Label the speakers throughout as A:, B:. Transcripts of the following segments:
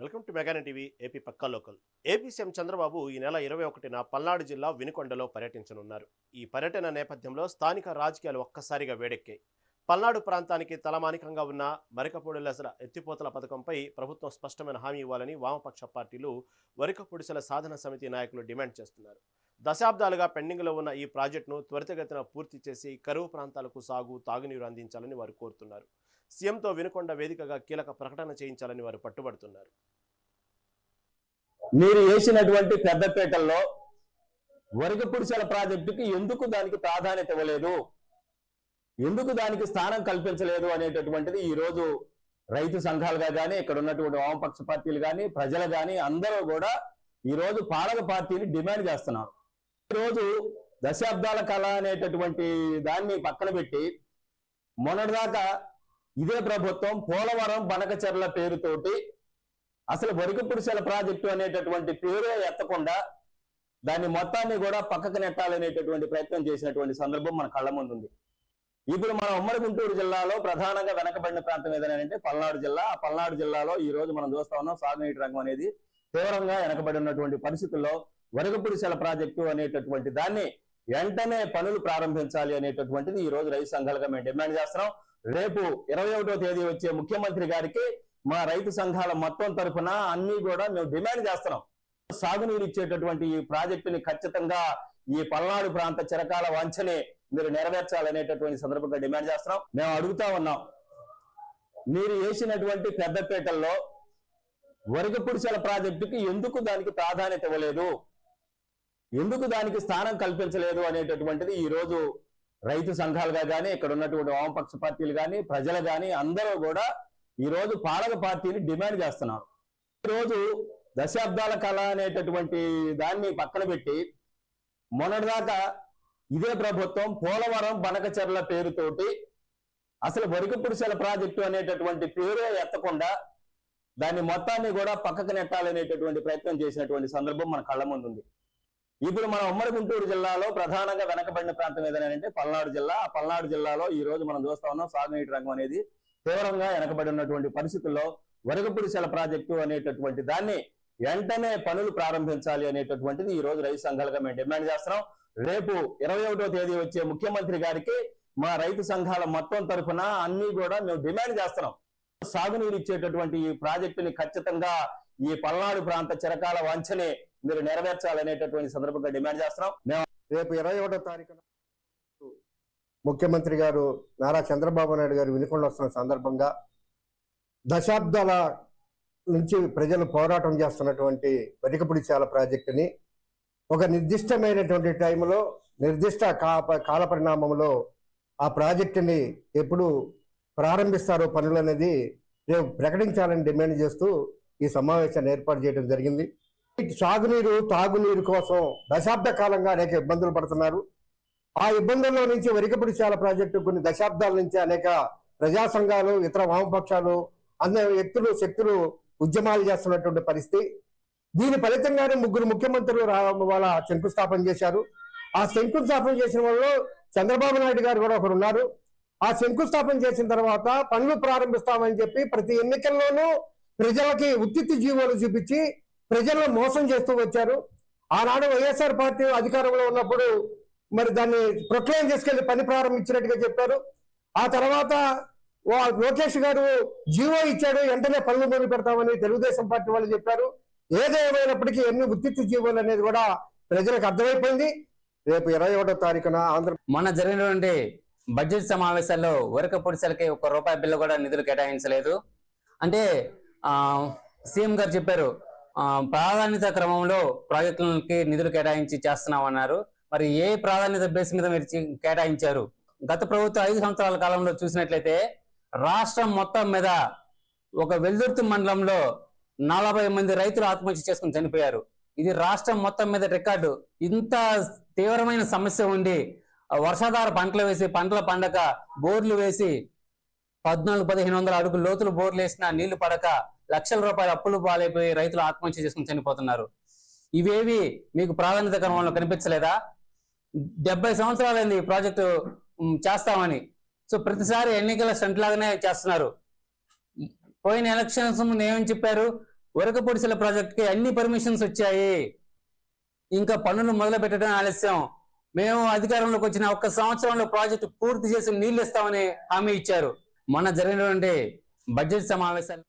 A: Welcome to మెగానే TV AP పక్కా local. AP CM Chandrababu ఈ నెల 21న పల్నాడు జిల్లా వినుకొండలో పర్యటించనున్నారు. ఈ పర్యటన నేపథ్యంలో స్థానిక రాజకీయాలు ఒక్కసారిగా వేడెక్కాయి. పల్నాడు ప్రాంతానికి తలమానికంగా ఉన్న వరికపొడిసెల ఎత్తిపోతల పథకంపై ప్రభుత్వం స్పష్టమైన హామీ ఇవ్వాలని వామపక్ష పార్టీలు వరికపొడిసెల సాధన సమితి నాయకులు డిమాండ్ చేస్తున్నారు. దశాబ్దాలుగా పెండింగ్లో ఉన్న ఈ ప్రాజెక్టును త్వరితగతిన పూర్తి చేసి కరువు ప్రాంతాలకు సాగు తాగునీరు అందించాలని వారు కోరుతున్నారు. సీఎంతో వినుకొండ వేదికగా కీలక ప్రకటన చేయించాలని వారు పట్టుబడుతున్నారు.
B: మీరు వేసినటువంటి పెద్దపేటల్లో వరికపొడిసెల ప్రాజెక్టుకి ఎందుకు దానికి ప్రాధాన్యత ఇవ్వలేదు, ఎందుకు దానికి స్థానం కల్పించలేదు అనేటటువంటిది ఈ రోజు రైతు సంఘాలుగా కానీ ఇక్కడ ఉన్నటువంటి వామపక్ష పార్టీలు కానీ ప్రజలు కానీ అందరూ కూడా ఈ రోజు పాలక పార్టీని డిమాండ్ చేస్తున్నారు. ఈరోజు దశాబ్దాల కళ అనేటటువంటి దాన్ని పక్కన పెట్టి మొన్నటిదాకా ఇదే ప్రభుత్వం పోలవరం బనకచెర్ల పేరుతోటి అసలు వరికపొడిసెల ప్రాజెక్టు అనేటటువంటి పేరే ఎత్తకుండా దాన్ని మొత్తాన్ని కూడా పక్కకు నెట్టాలనేటటువంటి ప్రయత్నం చేసినటువంటి సందర్భం మన కళ్ళ ముందు ఉంది. ఇప్పుడు మన ఉమ్మడి గుంటూరు జిల్లాలో ప్రధానంగా వెనకబడిన ప్రాంతం ఏదైనా పల్నాడు జిల్లా. ఆ పల్నాడు జిల్లాలో ఈ రోజు మనం చూస్తా ఉన్నాం సాగునీటి రంగం అనేది తీవ్రంగా వెనకబడి ఉన్నటువంటి పరిస్థితుల్లో వరికపొడిసెల ప్రాజెక్టు అనేటటువంటి దాన్ని వెంటనే పనులు ప్రారంభించాలి అనేటటువంటిది ఈ రోజు రైతు సంఘాలుగా మేము డిమాండ్ చేస్తున్నాం. రేపు 21వ తేదీ వచ్చే ముఖ్యమంత్రి గారికి మా రైతు సంఘాల మొత్తం తరఫున అన్ని కూడా మేము డిమాండ్ చేస్తున్నాం. సాగునీరు ఇచ్చేటటువంటి ఈ ప్రాజెక్టుని ఖచ్చితంగా ఈ పల్నాడు ప్రాంత చిరకాల వాంఛని మీరు నెరవేర్చాలనేటటువంటి సందర్భంగా డిమాండ్ చేస్తున్నాం. మేము అడుగుతా ఉన్నాం, మీరు వేసినటువంటి పెద్దపేటల్లో వరికపొడిసెల ప్రాజెక్టుకి ఎందుకు దానికి ప్రాధాన్యత ఇవ్వలేదు, ఎందుకు దానికి స్థానం కల్పించలేదు అనేటటువంటిది ఈ రోజు రైతు సంఘాలుగా కానీ ఇక్కడ ఉన్నటువంటి వామపక్ష పార్టీలు కానీ ప్రజలు కానీ అందరూ కూడా ఈ రోజు పాలక పార్టీని డిమాండ్ చేస్తున్నారు. ఈరోజు దశాబ్దాల కళ అనేటటువంటి దాన్ని పక్కన పెట్టి మొన్నటిదాకా ఇదే ప్రభుత్వం పోలవరం బనకచెర్ల పేరుతోటి అసలు వరికపొడిసెల ప్రాజెక్టు అనేటటువంటి పేరే ఎత్తకుండా దాన్ని మొత్తాన్ని కూడా పక్కకు నెట్టాలనేటటువంటి ప్రయత్నం చేసినటువంటి సందర్భం మన కళ్ళ ముందు ఉంది. ఇప్పుడు మన ఉమ్మడి గుంటూరు జిల్లాలో ప్రధానంగా వెనకబడిన ప్రాంతం ఏదైనా పల్నాడు జిల్లా. ఆ పల్నాడు జిల్లాలో ఈ రోజు మనం చూస్తా ఉన్నాం సాగునీటి రంగం అనేది తీవ్రంగా వెనకబడి ఉన్నటువంటి పరిస్థితుల్లో వరికపొడిసెల ప్రాజెక్టు అనేటటువంటి దాన్ని వెంటనే పనులు ప్రారంభించాలి అనేటటువంటిది ఈ రోజు రైతు సంఘాలుగా మేము డిమాండ్ చేస్తున్నాం. రేపు 21వ తేదీ వచ్చే ముఖ్యమంత్రి గారికి మా రైతు సంఘాల మొత్తం తరఫున అన్ని కూడా మేము డిమాండ్ చేస్తున్నాం. సాగునీరు ఇచ్చేటటువంటి ఈ ప్రాజెక్టుని ఖచ్చితంగా ఈ పల్నాడు ప్రాంత చిరకాల వాంఛని మీరు నెరవేర్చాలనేటటువంటి సందర్భంగా డిమాండ్ చేస్తున్నాం. మేము
C: రేపు 21వ తారీఖున ముఖ్యమంత్రి గారు నారా చంద్రబాబు నాయుడు గారు వినుకొండ వస్తున్న సందర్భంగా దశాబ్దాల నుంచి ప్రజలు పోరాటం చేస్తున్నటువంటి వరికపొడిసెల ప్రాజెక్టుని ఒక నిర్దిష్టమైనటువంటి టైంలో నిర్దిష్ట కాల పరిణామంలో ఆ ప్రాజెక్టుని ఎప్పుడు ప్రారంభిస్తారో పనులు అనేది రేపు ప్రకటించాలని డిమాండ్ చేస్తూ ఈ సమావేశాన్ని ఏర్పాటు చేయడం జరిగింది. సాగునీరు తాగునీరు కోసం దశాబ్ద కాలంగా అనేక ఇబ్బందులు పడుతున్నారు. ఆ ఇబ్బందుల్లో నుంచి వరికపొడిసెల ప్రాజెక్టు కొన్ని దశాబ్దాల నుంచి అనేక ప్రజా సంఘాలు ఇతర వామపక్షాలు అందరి వ్యక్తులు శక్తులు ఉద్యమాలు చేస్తున్నటువంటి పరిస్థితి. దీని ఫలితంగానే ముగ్గురు ముఖ్యమంత్రులు వాళ్ళ శంకుస్థాపన చేశారు. ఆ శంకుస్థాపన చేసిన వాళ్ళు చంద్రబాబు నాయుడు గారు కూడా ఒకరు ఉన్నారు. ఆ శంకుస్థాపన చేసిన తర్వాత పనులు ప్రారంభిస్తామని చెప్పి ప్రతి ఎన్నికల్లోనూ ప్రజలకి ఉత్తిత్తి జీవోలు చూపించి ప్రజలను మోసం చేస్తూ వచ్చారు. ఆనాడు వైఎస్ఆర్ పార్టీ అధికారంలో ఉన్నప్పుడు మరి దాన్ని ప్రొక్లెయిమ్ చేసుకెళ్లి పని ప్రారంభించినట్టుగా చెప్పారు. ఆ తర్వాత లోకేష్ గారు జీవో ఇచ్చాడు, వెంటనే పనులు మొదలు పెడతామని తెలుగుదేశం పార్టీ వాళ్ళు చెప్పారు. ఏదేమైనప్పటికీ ఎన్ని ఉత్తిత్తి జీవోలు అనేది కూడా ప్రజలకు అర్థమైపోయింది. రేపు 21వ తారీఖున
D: మొన్న జరిగినటువంటి బడ్జెట్ సమావేశాల్లో వరికపొడిసెలకి ₹1 బిల్లు కూడా నిధులు కేటాయించలేదు. అంటే సీఎం గారు చెప్పారు ప్రాధాన్యత క్రమంలో ప్రాజెక్టులకి నిధులు కేటాయించి చేస్తున్నామన్నారు. మరి ఏ ప్రాధాన్యత బేస్ మీద మీరు కేటాయించారు? గత ప్రభుత్వం 5 సంవత్సరాల కాలంలో చూసినట్లయితే రాష్ట్రం మొత్తం మీద ఒక వెల్దుర్తి మండలంలో 40 మంది రైతులు ఆత్మహత్య చేసుకుని చనిపోయారు. ఇది రాష్ట్రం మొత్తం మీద రికార్డు. ఇంత తీవ్రమైన సమస్య ఉండి వర్షాధార పంటలు వేసి పంటల పండక బోర్లు వేసి 1400-1500 అడుగులు లోతులు బోర్లు వేసినా నీళ్లు పడక లక్షల రూపాయల అప్పులు పాలైపోయి రైతులు ఆత్మహత్య చేసుకుని చనిపోతున్నారు. ఇవేవి మీకు ప్రాధాన్యత క్రమంలో కనిపించలేదా? 70 సంవత్సరాలైంది ఈ ప్రాజెక్టు చేస్తామని. సో ప్రతిసారి ఎన్నికల స్టంట్ లాగానే చేస్తున్నారు. పోయిన ఎలక్షన్స్ ముందు ఏమని చెప్పారు? వరకపొడిసెల ప్రాజెక్టుకి అన్ని పర్మిషన్స్ వచ్చాయి, ఇంకా పనులు మొదలు పెట్టడం ఆలస్యం, మేము అధికారంలోకి వచ్చిన 1 సంవత్సరంలో ప్రాజెక్టు పూర్తి చేసి నీళ్లు ఇస్తామని హామీ ఇచ్చారు. మొన్న జరిగినటువంటి బడ్జెట్ సమావేశాలు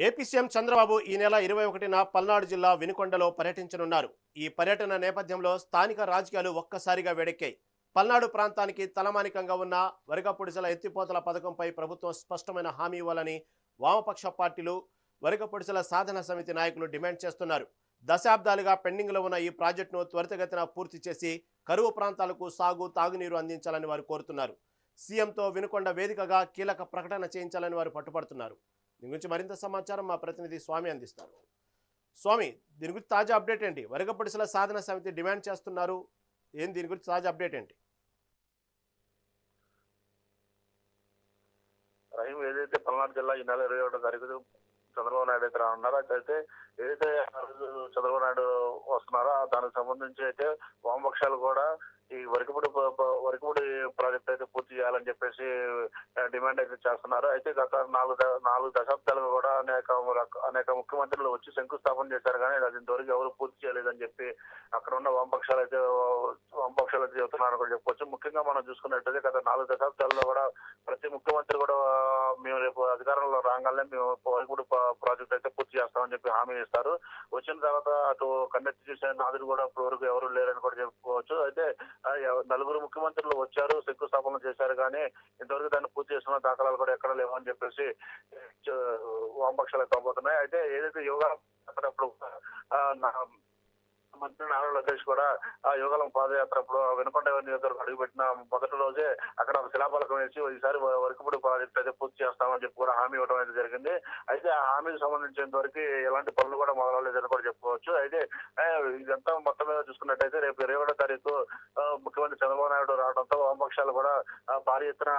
A: ఏపీ సీఎం చంద్రబాబు ఈ నెల 21న పల్నాడు జిల్లా వినుకొండలో పర్యటించనున్నారు. ఈ పర్యటన నేపథ్యంలో స్థానిక రాజకీయాలు ఒక్కసారిగా వేడెక్కాయి. పల్నాడు ప్రాంతానికి తలమానికంగా ఉన్న వరకపొడిసెల ఎత్తిపోతల పథకంపై ప్రభుత్వం స్పష్టమైన హామీ ఇవ్వాలని వామపక్ష పార్టీలు, వరకపొడిసెల సాధన సమితి నాయకులు డిమాండ్ చేస్తున్నారు. దశాబ్దాలుగా పెండింగ్లో ఉన్న ఈ ప్రాజెక్టును త్వరితగతిన పూర్తి చేసి కరువు ప్రాంతాలకు సాగు, తాగునీరు అందించాలని వారు కోరుతున్నారు. సీఎంతో వినుకొండ వేదికగా కీలక ప్రకటన చేయించాలని వారు పట్టుపడుతున్నారు. దీని గురించి మరింత సమాచారం మా ప్రతినిధి స్వామి అందిస్తారు. స్వామి, దీని గురించి తాజా అప్డేట్ ఏంటి? వరకపొడిసెల సాధన సమితి డిమాండ్ చేస్తున్నారు, దీని గురించి తాజా అప్డేట్ ఏంటి?
E: ఏదైతే పల్నాడు జిల్లా ఈ నెల 21వ తారీఖు చంద్రబాబు నాయుడు అయితే రానున్నారో అయితే ఏదైతే చంద్రబాబు నాయుడు వస్తున్నారో దానికి సంబంధించి అయితే వామపక్షాలు కూడా ఈ వరకపొడి ప్రాజెక్ట్ అయితే పూర్తి చేయాలని చెప్పేసి డిమాండ్ అయితే చేస్తున్నారు. అయితే గత 4 దశాబ్దాలుగా కూడా అనేక ముఖ్యమంత్రులు వచ్చి శంకుస్థాపన చేశారు, కానీ అది ఇంతవరకు ఎవరు పూర్తి చేయలేదని చెప్పి అక్కడ ఉన్న వామపక్షాలు అయితే చెబుతున్నారని కూడా చెప్పుకోవచ్చు. ముఖ్యంగా మనం చూసుకున్నట్టయితే గత 4 దశాబ్దాల్లో కూడా ప్రతి ముఖ్యమంత్రి కూడా మేము రేపు అధికారంలో రాగానే మేము వరకపొడి ప్రాజెక్ట్ అయితే పూర్తి చేస్తామని చెప్పి హామీ ఇస్తారు. వచ్చిన తర్వాత అటు కన్నెత్తి చూసే నాదుడు కూడా ఇప్పటి వరకు ఎవరు లేరని కూడా చెప్పుకోవచ్చు. అయితే 4 ముఖ్యమంత్రులు వచ్చారు, శంకుస్థాపన చేశారు, కానీ ఇంతవరకు దాన్ని పూర్తి చేస్తున్న దాఖలాలు కూడా ఎక్కడ లేవని చెప్పేసి వామపక్షాలు కాబోతున్నాయి. అయితే ఏదైతే యోగా అప్పుడు మంత్రి నారా లోకేష్ కూడా ఆ యోగాలం పాదయాత్ర అప్పుడు వినుకొండ నియోజకవర్గం అడుగుపెట్టిన మొదటి రోజే అక్కడ శిలాఫలకం వేసి ఈసారి వరకపొడి ప్రాజెక్ట్ అయితే పూర్తి చేస్తామని చెప్పి కూడా హామీ ఇవ్వడం అయితే జరిగింది. అయితే ఆ హామీకి సంబంధించినంత వరకు ఎలాంటి పనులు కూడా మొదలలేదని కూడా చెప్పుకోవచ్చు. అయితే ఇదంతా మొత్తం మీద చూసుకున్నట్టయితే రేపు 21వ తారీఖు ముఖ్యమంత్రి చంద్రబాబు నాయుడు రావడంతో వామపక్షాలు కూడా భారీ ఎత్తున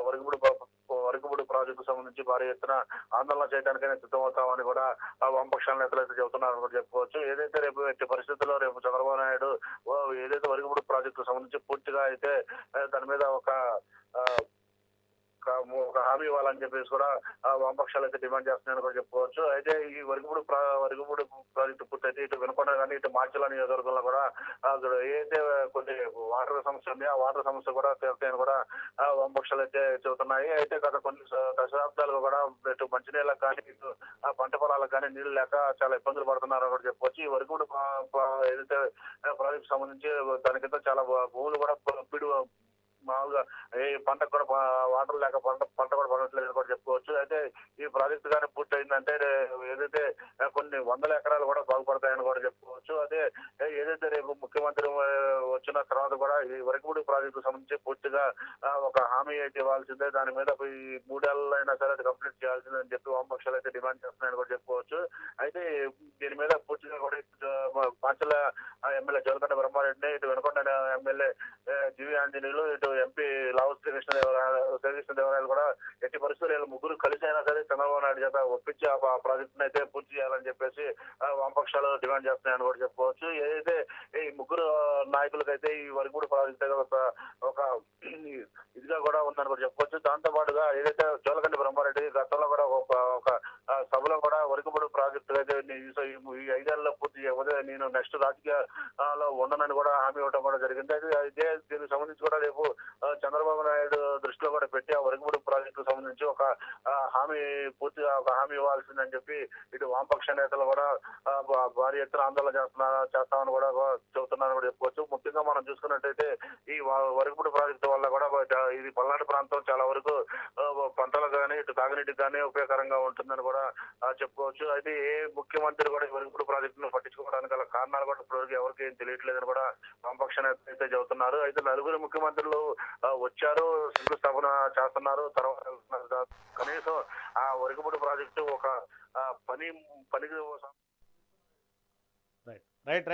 E: వరకపొడి ప్రాజెక్టు సంబంధించి భారీ ఎత్తున ఆందోళన చేయడానికైనా సిద్ధమవుతామని కూడా వామపక్షాల నేతలు అయితే చెబుతున్నారని కూడా చెప్పుకోవచ్చు. ఏదైతే రేపు ఎట్టి పరిస్థితుల్లో రేపు చంద్రబాబు నాయుడు ఏదైతే వరకపొడి ప్రాజెక్టు సంబంధించి పూర్తిగా అయితే దాని మీద ఒక హామీ ఇవ్వాలని చెప్పేసి కూడా వామపక్షాలు అయితే డిమాండ్ చేస్తున్నాయని కూడా చెప్పుకోవచ్చు. అయితే ఈ వరకపొడి ప్రాజెక్టు పూర్తయితే ఇటు వినుకొండ కానీ ఇటు మార్చిల నియోజకవర్గంలో కూడా ఏదైతే కొన్ని వాటర్ సమస్య ఉంది, ఆ వాటర్ సమస్య కూడా తీరుతాయని కూడా వామపక్షాలు అయితే చెబుతున్నాయి. అయితే గత కొన్ని దశాబ్దాలుగా కూడా ఇటు మంచినీళ్ళకి కానీ ఇటు పంట పొలాలకు కానీ నీళ్లు లేక చాలా ఇబ్బందులు పడుతున్నారని కూడా చెప్పుకోవచ్చు. ఈ వరకపొడి ఏదైతే ప్రాజెక్టు సంబంధించి దానికింత చాలా భూములు కూడా మామూలుగా ఏ పంటకు కూడా వాటర్ లేక పంట కూడా పడట్లేదు కూడా చెప్పుకోవచ్చు. అయితే ఈ ప్రాజెక్టు కానీ పూర్తి అయిందంటే ఏదైతే కొన్ని 100 ఎకరాలు కూడా బాగుపడతాయని కూడా చెప్పుకోవచ్చు. అదే ఏదైతే రేపు ముఖ్యమంత్రి వచ్చిన తర్వాత కూడా ఈ వరకపొడి ప్రాజెక్టు సంబంధించి పూర్తిగా ఒక హామీ అయితే ఇవ్వాల్సిందే, దాని మీద ఈ 3 ఏళ్ళైనా సరే అది కంప్లీట్ చేయాల్సిందే అని చెప్పి వామపక్షాలు అయితే డిమాండ్ చేస్తున్నాయని కూడా చెప్పుకోవచ్చు. అయితే దీని మీద పూర్తిగా కూడా పాంచల ఎమ్మెల్యే జోలకండ బ్రహ్మారెడ్డిని, ఇటు వినుకొండ ఎమ్మెల్యే జీవి ఆంజనేయులు, ఇటు ఎంపీ లావు శ్రీకృష్ణదేవరాయలు కూడా ఎట్టి పరిస్థితులు ముగ్గురు కలిసి అయినా సరే చంద్రబాబు నాయుడు చేత ఒప్పించి ఆ ప్రాజెక్టును అయితే పూర్తి చేయాలని చెప్పేసి వామపక్షాలు డిమాండ్ చేస్తున్నాయని కూడా చెప్పుకోవచ్చు. ఏదైతే ఈ ముగ్గురు నాయకులకైతే ఈ వరకపొడి ప్రాజెక్ట్ ఒక ఇదిగా కూడా ఉందని కూడా చెప్పుకోవచ్చు. దాంతో పాటుగా ఏదైతే జోలకండ బ్రహ్మారెడ్డి గతంలో కూడా ఒక సభలో కూడా వరకపొడి ప్రాజెక్టు అయితే ఈ 5 ఏళ్లలో పూర్తి చేయకపోతే నేను నెక్స్ట్ రాజకీయాల్లో ఉండనని కూడా హామీ ఇవ్వడం కూడా జరిగింది. అయితే దీనికి సంబంధించి కూడా రేపు చంద్రబాబు నాయుడు దృష్టిలో కూడా పెట్టి ఆ వరకపొడి ప్రాజెక్టు సంబంధించి ఒక పూర్తిగా ఒక హామీ ఇవ్వాల్సిందని చెప్పి ఇటు వామపక్ష నేతలు కూడా భారీ ఎత్తున ఆందోళన చేస్తామని కూడా చెబుతున్నారని కూడా చెప్పుకోవచ్చు. ముఖ్యంగా మనం చూసుకున్నట్టయితే ఈ వరకపొడి ప్రాజెక్టు వల్ల కూడా ఇది పల్నాడు ప్రాంతం చాలా వరకు పంటలు కానీ ఇటు తాగునీటికి కానీ ఉపయోగకరంగా ఉంటుందని కూడా చెప్పుకోవచ్చు. అయితే ఏ ముఖ్యమంత్రి కూడా వెలుగుపూడి ప్రాజెక్టును పట్టించుకోవడానికి గల కారణాలు కూడా ఇప్పటివరకు ఎవరికి ఏం తెలియట్లేదని కూడా వామపక్ష నేతలు అయితే చెబుతున్నారు. అయితే నలుగురు ముఖ్యమంత్రులు వచ్చారు, శంకుస్థాపన చేస్తున్నారు, తర్వాత కనీసం ఆ వెలుగుపూడి ప్రాజెక్టు ఒక పనికి
A: రైట్